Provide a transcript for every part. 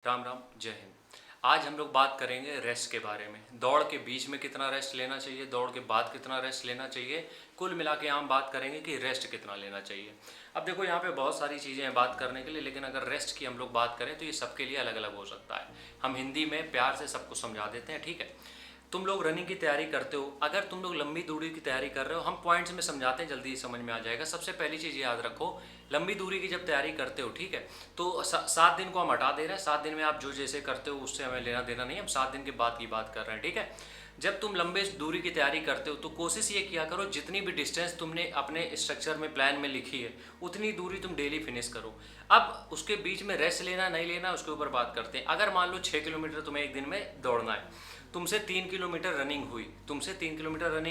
राम राम, जय हिंद। आज हम लोग बात करेंगे रेस्ट के बारे में। दौड़ के बीच में कितना रेस्ट लेना चाहिए, दौड़ के बाद कितना रेस्ट लेना चाहिए, कुल मिला के हम बात करेंगे कि रेस्ट कितना लेना चाहिए। अब देखो, यहाँ पे बहुत सारी चीज़ें हैं बात करने के लिए, लेकिन अगर रेस्ट की हम लोग बात करें तो ये सबके लिए अलग अलग हो सकता है। हम हिंदी में प्यार से सबको समझा देते हैं, ठीक है। तुम लोग रनिंग की तैयारी करते हो, अगर तुम लोग लंबी दूरी की तैयारी कर रहे हो, हम पॉइंट्स में समझाते हैं, जल्दी समझ में आ जाएगा। सबसे पहली चीज़ याद रखो, लंबी दूरी की जब तैयारी करते हो, ठीक है, तो 7 दिन को हम हटा दे रहे हैं। 7 दिन में आप जो जैसे करते हो उससे हमें लेना देना नहीं, हम 7 दिन के बाद की बात कर रहे हैं, ठीक है। जब तुम लंबे दूरी की तैयारी करते हो तो कोशिश ये किया करो, जितनी भी डिस्टेंस तुमने अपने स्ट्रक्चर में प्लान में लिखी है उतनी दूरी तुम डेली फिनिश करो। अब उसके बीच में रेस्ट लेना नहीं लेना उसके ऊपर बात करते हैं। अगर मान लो 6 किलोमीटर तुम्हें एक दिन में दौड़ना है, तुमसे 3 किलोमीटर रनिंग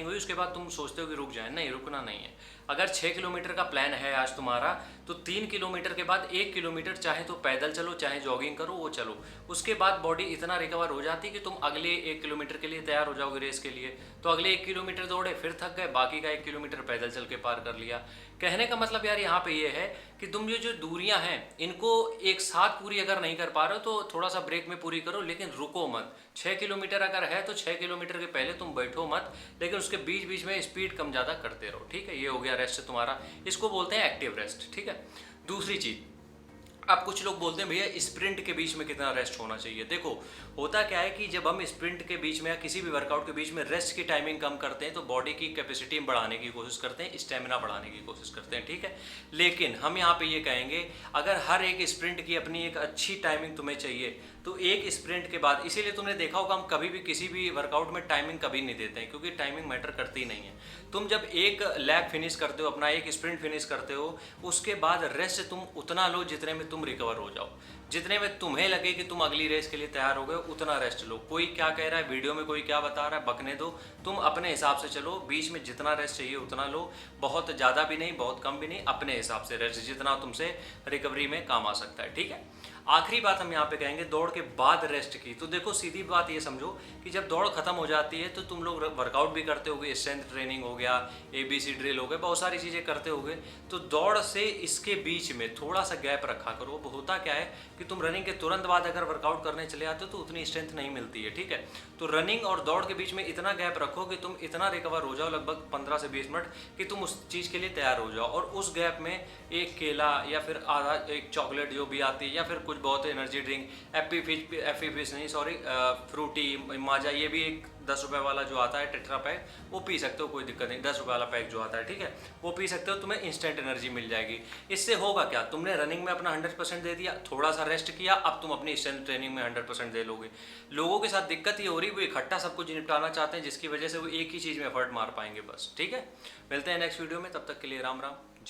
हुई, उसके बाद तुम सोचते हो कि रुक जाए, नहीं, रुकना नहीं है। अगर 6 किलोमीटर का प्लान है आज तुम्हारा, तो 3 किलोमीटर के बाद 1 किलोमीटर चाहे तो पैदल चलो चाहे जॉगिंग करो, वो चलो। उसके बाद बॉडी इतना रिकवर हो जाती है कि तुम अगले 1 किलोमीटर के लिए तैयार हो जाओगे रेस के लिए। तो अगले 1 किलोमीटर दौड़े, फिर थक गए, बाकी का 1 किलोमीटर पैदल चल के पार कर लिया। कहने का मतलब यार यहाँ पे ये है कि तुम ये जो दूरियां हैं इनको एक साथ पूरी अगर नहीं कर पा रहे हो तो थोड़ा सा ब्रेक में पूरी करो, लेकिन रुको मत। 6 किलोमीटर अगर है तो 6 किलोमीटर के पहले तुम बैठो मत, लेकिन उसके बीच बीच में स्पीड कम ज़्यादा करते रहो, ठीक है। ये हो गया रेस्ट तुम्हारा, इसको बोलते हैं एक्टिव रेस्ट, ठीक है। दूसरी चीज़, अब कुछ लोग बोलते हैं भैया स्प्रिंट के बीच में कितना रेस्ट होना चाहिए। देखो, होता क्या है कि जब हम स्प्रिंट के बीच में या किसी भी वर्कआउट के बीच में रेस्ट की टाइमिंग कम करते हैं तो बॉडी की कैपेसिटी बढ़ाने की कोशिश करते हैं, स्टेमिना बढ़ाने की कोशिश करते हैं, ठीक है। लेकिन हम यहाँ पे ये कहेंगे, अगर हर एक स्प्रिंट की अपनी एक अच्छी टाइमिंग तुम्हें चाहिए तो एक स्प्रिंट के बाद, इसीलिए तुमने देखा होगा हम कभी भी किसी भी वर्कआउट में टाइमिंग कभी नहीं देते हैं, क्योंकि टाइमिंग मैटर करती नहीं है। तुम जब एक लैग फिनिश करते हो, अपना एक स्प्रिंट फिनिश करते हो, उसके बाद रेस्ट तुम उतना लो जितने में तुम रिकवर हो जाओ, जितने में तुम्हें लगे कि तुम अगली रेस के लिए तैयार हो गए उतना रेस्ट लो। कोई क्या कह रहा है वीडियो में, कोई क्या बता रहा है, बकने दो, तुम अपने हिसाब से चलो। बीच में जितना रेस्ट चाहिए उतना लो, बहुत ज़्यादा भी नहीं बहुत कम भी नहीं, अपने हिसाब से रेस्ट जितना तुमसे रिकवरी में काम आ सकता है, ठीक है। आखिरी बात हम यहाँ पे कहेंगे दौड़ के बाद रेस्ट की। तो देखो, सीधी बात ये समझो कि जब दौड़ खत्म हो जाती है तो तुम लोग वर्कआउट भी करते होगे, स्ट्रेंथ ट्रेनिंग हो गया, ABC ड्रिल हो गए, बहुत सारी चीज़ें करते होगे। तो दौड़ से इसके बीच में थोड़ा सा गैप रखा करो। अब होता क्या है कि तुम रनिंग के तुरंत बाद अगर वर्कआउट करने चले आते हो तो उतनी स्ट्रेंथ नहीं मिलती है, ठीक है। तो रनिंग और दौड़ के बीच में इतना गैप रखो कि तुम इतना रिकवर हो जाओ, लगभग 15 से 20 मिनट, कि तुम उस चीज़ के लिए तैयार हो जाओ। और उस गैप में एक केला या फिर आधा एक चॉकलेट जो भी आती है, या फिर कुछ बहुत एनर्जी ड्रिंक, एप्पी फिज नहीं, सॉरी, फ्रूटी, माजा, ये भी एक 10 रुपये वाला जो आता है टेट्रा पैक, वो पी सकते हो, कोई दिक्कत नहीं। 10 रुपये वाला पैक जो आता है, ठीक है, वो पी सकते हो, तुम्हें इंस्टेंट एनर्जी मिल जाएगी। इससे होगा क्या, तुमने रनिंग में अपना 100% दे दिया, थोड़ा सा रेस्ट किया, अब तुम अपनी स्ट्रेंथ ट्रेनिंग में 100% दे लोगे। लोगों के साथ दिक्कत ये हो रही है, वो इकट्ठा सब कुछ निपटाना चाहते हैं, जिसकी वजह से वो एक ही चीज़ में एफर्ट मार पाएंगे बस, ठीक है। मिलते हैं नेक्स्ट वीडियो में, तब तक के लिए राम राम।